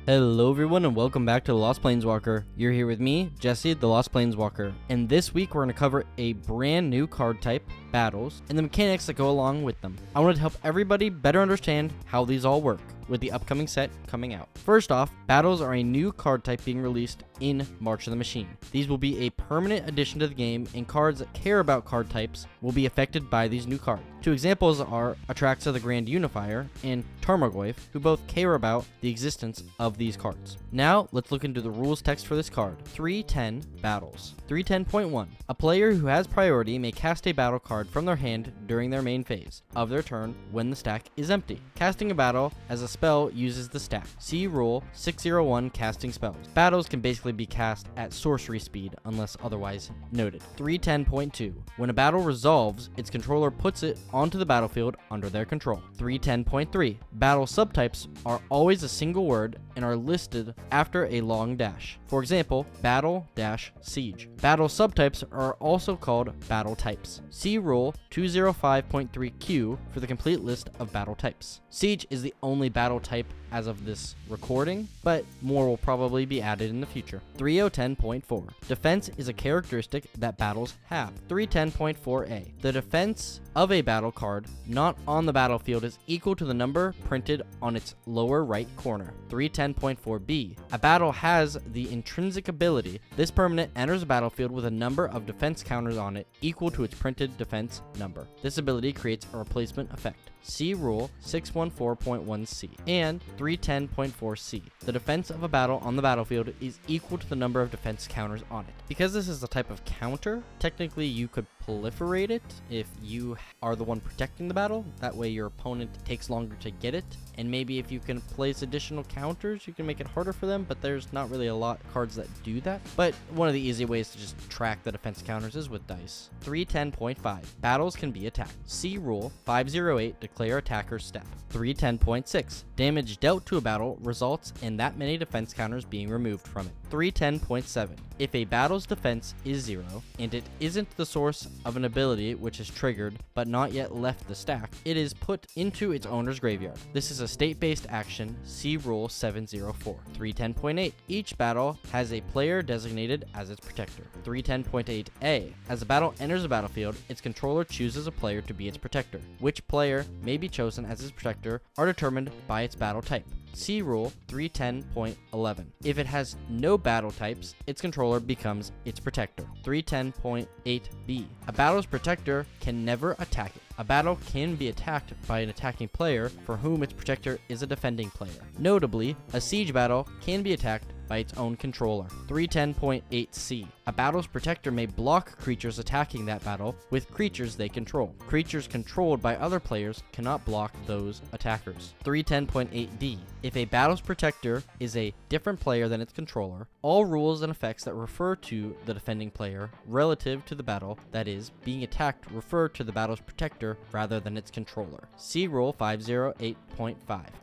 Hello everyone and welcome back to The Lost Planeswalker. You're here with me, Jesse, The Lost Planeswalker. And this week we're going to cover a brand new card type, battles, and the mechanics that go along with them. I wanted to help everybody better understand how these all work with the upcoming set coming out. First off, battles are a new card type being released in March of the Machine. These will be a permanent addition to the game, and cards that care about card types will be affected by these new cards. Two examples are Atraxa the Grand Unifier and Tarmogoyf, who both care about the existence of these cards. Now, let's look into the rules text for this card. 310 Battles. 310.1. A player who has priority may cast a battle card from their hand during their main phase of their turn when the stack is empty. Casting a battle as a spell uses the stack. See Rule 601 Casting Spells. Battles can basically be cast at sorcery speed unless otherwise noted. 310.2. When a battle resolves, its controller puts it onto the battlefield under their control. 310.3. Battle subtypes are always a single word and are listed after a long dash. For example, battle-siege. Battle subtypes are also called battle types. See Rule 205.3Q for the complete list of battle types. Siege is the only battle type as of this recording, but more will probably be added in the future. 310.4. Defense is a characteristic that battles have. 310.4a. The defense of a battle card not on the battlefield is equal to the number printed on its lower right corner. 310.4b. A battle has the intrinsic ability. This permanent enters the battlefield with a number of defense counters on it equal to its printed defense number. This ability creates a replacement effect. See Rule 614.1c and 310.4c. The defense of a battle on the battlefield is equal to the number of defense counters on it. Because this is a type of counter, technically you could proliferate it if you are the one protecting the battle. That way your opponent takes longer to get it. And maybe if you can place additional counters, you can make it harder for them, but there's not really a lot of cards that do that. But one of the easy ways to just track the defense counters is with dice. 310.5. Battles can be attacked. See Rule 508 Declare Attacker's Step. 310.6. Damage dealt to a battle results in that many defense counters being removed from it. 310.7. If a battle's defense is 0, and it isn't the source of an ability which is triggered but not yet left the stack, it is put into its owner's graveyard. This is a state-based action. See Rule 704. 310.8. Each battle has a player designated as its protector. 310.8a. As a battle enters the battlefield, its controller chooses a player to be its protector. Which player may be chosen as its protector are determined by its battle type. See Rule 310.11. If it has no battle types, its controller becomes its protector. 310.8b. A battle's protector can never attack it. A battle can be attacked by an attacking player for whom its protector is a defending player. Notably, a siege battle can be attacked by its own controller. 310.8c. A battle's protector may block creatures attacking that battle with creatures they control. Creatures controlled by other players cannot block those attackers. 310.8d. If a battle's protector is a different player than its controller, all rules and effects that refer to the defending player relative to the battle that is being attacked refer to the battle's protector rather than its controller. See Rule 508.5.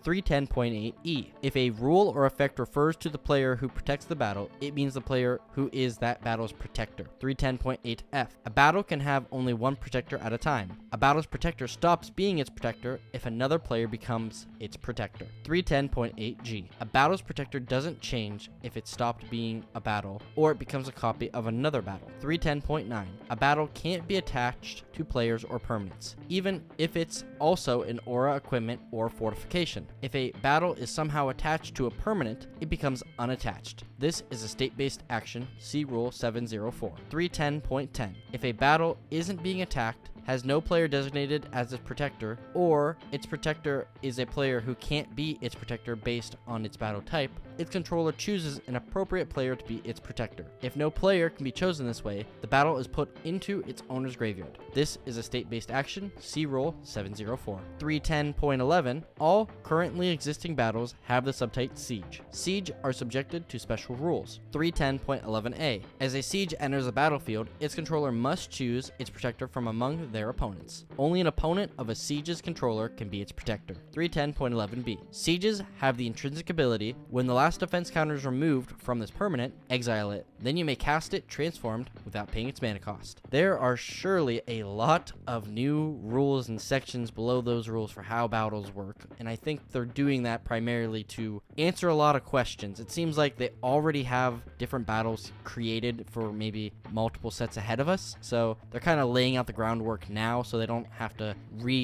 310.8e. If a rule or effect refers to the player who protects the battle, it means the player who is that battle's protector. 310.8f. A battle can have only one protector at a time. A battle's protector stops being its protector if another player becomes its protector. 310.8g. A battle's protector doesn't change if it stopped being a battle or it becomes a copy of another battle. 310.9. A battle can't be attached to players or permanents, even if it's also an aura, equipment, or fortification. If a battle is somehow attached to a permanent, it becomes unattached. This is a state-based action. See Rule 704. 310.10. If a battle isn't being attacked, has no player designated as its protector, or its protector is a player who can't be its protector based on its battle type, its controller chooses an appropriate player to be its protector. If no player can be chosen this way, the battle is put into its owner's graveyard. This is a state-based action. See Rule 704. 310.11. All currently existing battles have the subtype Siege. Siege are subjected to special rules. 310.11a. As a siege enters the battlefield, its controller must choose its protector from among their opponents. Only an opponent of a siege's controller can be its protector. 310.11b. Sieges have the intrinsic ability, when the last last defense counter is removed from this permanent, exile it. Then you may cast it transformed without paying its mana cost. There are surely a lot of new rules and sections below those rules for how battles work, and I think they're doing that primarily to answer a lot of questions. It seems like they already have different battles created for maybe multiple sets ahead of us, so they're kind of laying out the groundwork now so they don't have to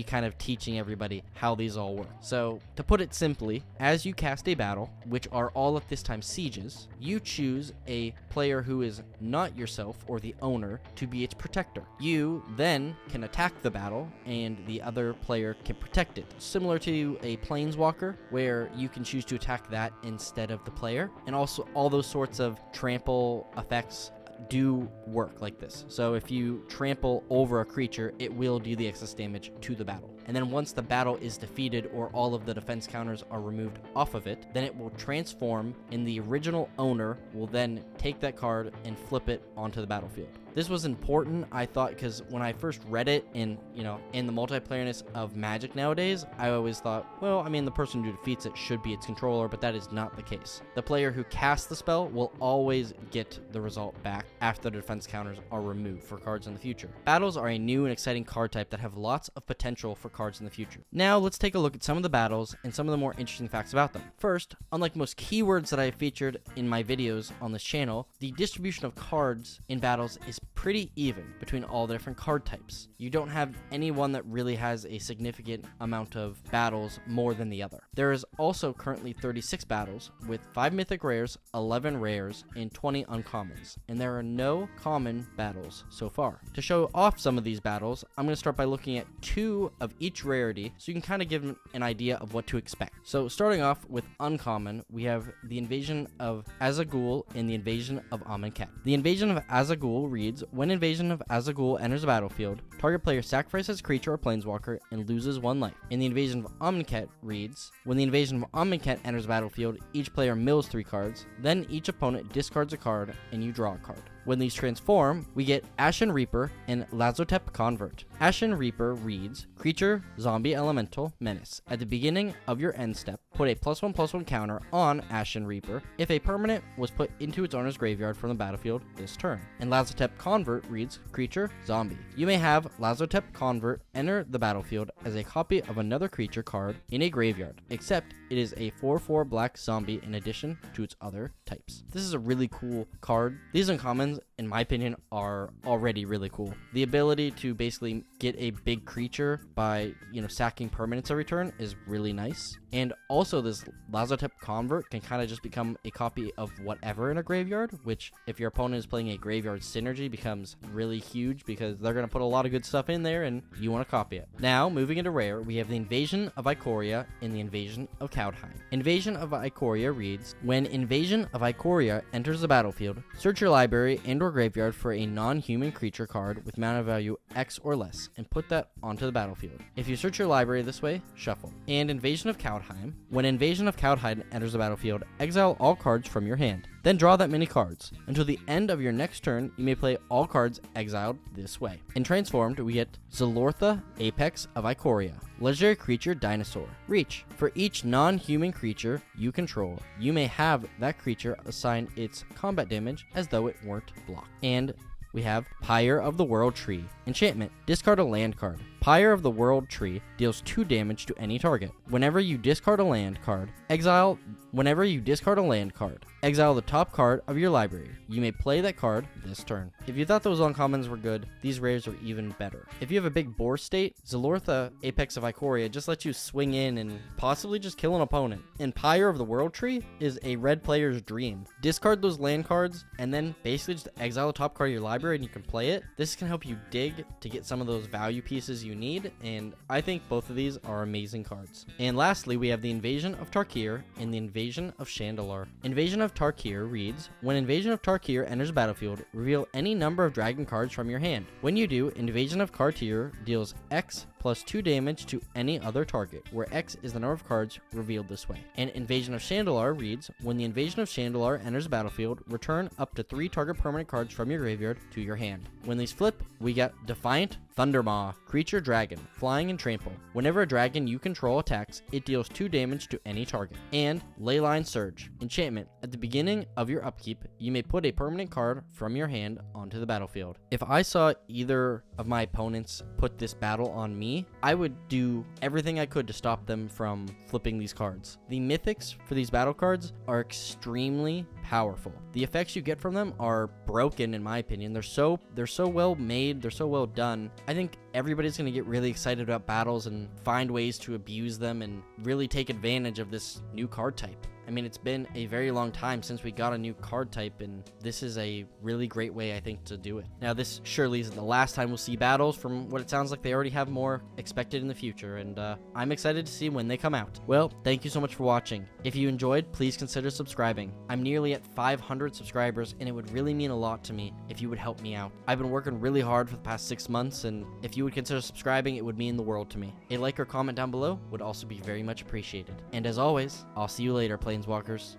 kind of teaching everybody how these all work. So to put it simply, as you cast a battle, which are all at this time sieges, you choose a player who is not yourself or the owner to be its protector. You then can attack the battle and the other player can protect it. Similar to a Planeswalker where you can choose to attack that instead of the player, and also all those sorts of trample effects do work like this. So if you trample over a creature, it will do the excess damage to the battle. And then once the battle is defeated or all of the defense counters are removed off of it, then it will transform, and the original owner will then take that card and flip it onto the battlefield. This was important, I thought, because when I first read it in the multiplayerness of Magic nowadays, I always thought, well, I mean, the person who defeats it should be its controller, but that is not the case. The player who casts the spell will always get the result back after the defense counters are removed for cards in the future. Battles are a new and exciting card type that have lots of potential for cards in the future. Now, let's take a look at some of the battles and some of the more interesting facts about them. First, unlike most keywords that I have featured in my videos on this channel, the distribution of cards in battles is pretty even between all the different card types. You don't have any one that really has a significant amount of battles more than the other. There is also currently 36 battles with 5 mythic rares, 11 rares, and 20 uncommons, and there are no common battles so far. To show off some of these battles, I'm going to start by looking at 2 of each rarity so you can kind of give an idea of what to expect. So starting off with uncommon, we have the Invasion of Azagul and the Invasion of Amonkhet. The Invasion of Azagul reads, when Invasion of Azagul enters the battlefield, target player sacrifices a creature or planeswalker and loses 1 life. And the Invasion of Amonkhet reads, when the Invasion of Amonkhet enters the battlefield, each player mills 3 cards, then each opponent discards a card and you draw a card. When these transform, we get Ashen Reaper and Lazotep Convert. Ashen Reaper reads, creature, zombie, elemental, menace. At the beginning of your end step, put a +1/+1 counter on Ashen Reaper if a permanent was put into its owner's graveyard from the battlefield this turn. And Lazotep Convert reads, creature, zombie. You may have Lazotep Convert enter the battlefield as a copy of another creature card in a graveyard, except it is a 4/4 black zombie in addition to its other types. This is a really cool card. These uncommons, in my opinion, are already really cool. The ability to basically get a big creature by, sacking permanents every turn is really nice. And also this Lazotep Convert can kind of just become a copy of whatever in a graveyard, which if your opponent is playing a graveyard synergy becomes really huge because they're going to put a lot of good stuff in there and you want to copy it. Now, moving into rare, we have the Invasion of Ikoria and the Invasion of Kaldheim. Invasion of Ikoria reads, when Invasion of Ikoria enters the battlefield, search your library and or graveyard for a non-human creature card with mana value X or less and put that onto the battlefield. If you search your library this way, shuffle. And Invasion of Kaldheim, when Invasion of Kaldheim enters the battlefield, exile all cards from your hand. Then draw that many cards. Until the end of your next turn, you may play all cards exiled this way. In Transformed, we get Zalortha, Apex of Ikoria. Legendary creature Dinosaur. Reach. For each non-human creature you control, you may have that creature assign its combat damage as though it weren't blocked. And we have Pyre of the World Tree. Enchantment. Discard a land card. Pyre of the World Tree deals 2 damage to any target. Whenever you discard a land card, exile the top card of your library. You may play that card this turn. If you thought those uncommons were good, these rares are even better. If you have a big board state, Zalortha, Apex of Ikoria just lets you swing in and possibly just kill an opponent. And Pyre of the World Tree is a red player's dream. Discard those land cards and then basically just exile the top card of your library and you can play it. This can help you dig to get some of those value pieces you need, and I think both of these are amazing cards. And lastly, we have the Invasion of Tarkir and the Invasion of Chandalar. Invasion of Tarkir reads, when Invasion of Tarkir enters the battlefield, reveal any number of dragon cards from your hand. When you do, Invasion of Tarkir deals X plus 2 damage to any other target, where X is the number of cards revealed this way. And Invasion of Chandalar reads, when the Invasion of Chandalar enters the battlefield, return up to 3 target permanent cards from your graveyard to your hand. When these flip, we got Defiant Thundermaw, creature dragon, flying and trample. Whenever a dragon you control attacks, it deals 2 damage to any target. And Leyline Surge, enchantment. At the beginning of your upkeep, you may put a permanent card from your hand onto the battlefield. If I saw either of my opponents put this battle on me, I would do everything I could to stop them from flipping these cards. The mythics for these battle cards are extremely powerful. The effects you get from them are broken in my opinion. They're so well made, they're so well done. I think everybody's going to get really excited about battles and find ways to abuse them and really take advantage of this new card type. I mean, it's been a very long time since we got a new card type, and this is a really great way, I think, to do it. Now, this surely isn't the last time we'll see battles. From what it sounds like, they already have more expected in the future, and I'm excited to see when they come out. Well, thank you so much for watching. If you enjoyed, please consider subscribing. I'm nearly at 500 subscribers, and it would really mean a lot to me if you would help me out. I've been working really hard for the past 6 months, and if you would consider subscribing, it would mean the world to me. A like or comment down below would also be very much appreciated. And as always, I'll see you later, Planeswalkers.